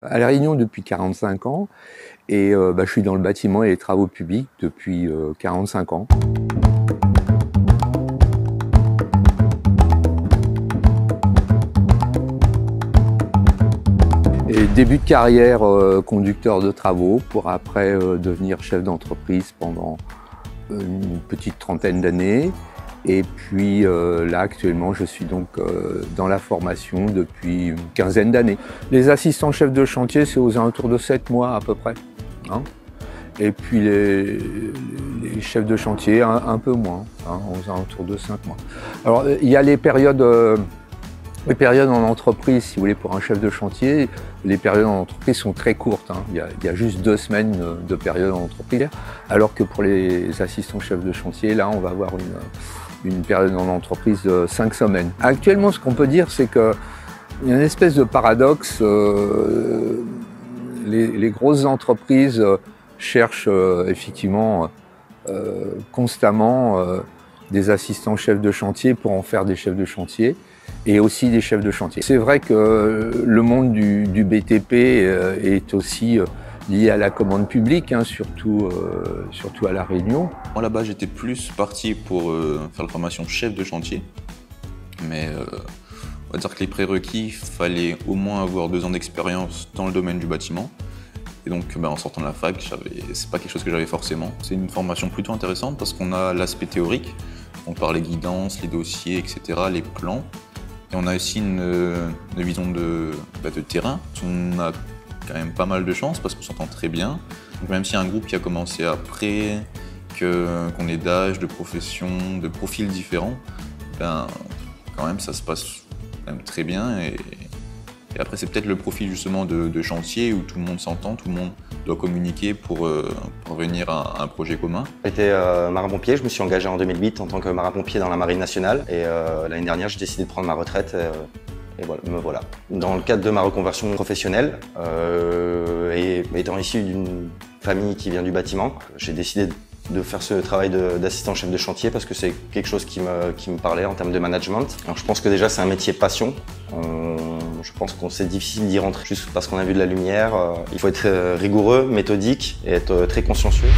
À La Réunion depuis 45 ans et je suis dans le bâtiment et les travaux publics depuis 45 ans. Et début de carrière conducteur de travaux pour après devenir chef d'entreprise pendant une petite trentaine d'années. Et puis là, actuellement, je suis donc dans la formation depuis une quinzaine d'années. Les assistants chefs de chantier, c'est aux alentours de 7 mois à peu près. Hein. Et puis les chefs de chantier, un peu moins, hein, aux alentours de 5 mois. Alors, il y a les périodes en entreprise, si vous voulez, pour un chef de chantier. Les périodes en entreprise sont très courtes. Hein. Il y a juste 2 semaines de période en entreprise. Alors que pour les assistants chefs de chantier, là, on va avoir une période en entreprise de 5 semaines. Actuellement, ce qu'on peut dire, c'est qu'il y a une espèce de paradoxe. Les grosses entreprises cherchent effectivement constamment des assistants chefs de chantier pour en faire des chefs de chantier et aussi des chefs de chantier. C'est vrai que le monde du BTP est aussi lié à la commande publique, hein, surtout à La Réunion. Moi là-bas j'étais plus parti pour faire la formation chef de chantier, mais on va dire que les prérequis, il fallait au moins avoir 2 ans d'expérience dans le domaine du bâtiment. Et donc en sortant de la fac, c'est pas quelque chose que j'avais forcément. C'est une formation plutôt intéressante parce qu'on a l'aspect théorique, on parle les guidances, les dossiers, etc., les plans. Et on a aussi une vision de terrain. On a quand même pas mal de chance parce qu'on s'entend très bien. Donc même s'il y a un groupe qui a commencé après, qu'on est d'âge, de profession, de profils différents, quand même ça se passe quand même très bien. Et après c'est peut-être le profil justement de chantier où tout le monde s'entend, tout le monde doit communiquer pour venir à un projet commun. J'étais marin-pompier, je me suis engagé en 2008 en tant que marin-pompier dans la Marine nationale et l'année dernière j'ai décidé de prendre ma retraite et voilà, me voilà. Dans le cadre de ma reconversion professionnelle et étant issu d'une famille qui vient du bâtiment, j'ai décidé de faire ce travail d'assistant chef de chantier parce que c'est quelque chose qui me parlait en termes de management. Alors, je pense que déjà c'est un métier passion. Je pense que c'est difficile d'y rentrer juste parce qu'on a vu de la lumière. Il faut être rigoureux, méthodique et être très consciencieux.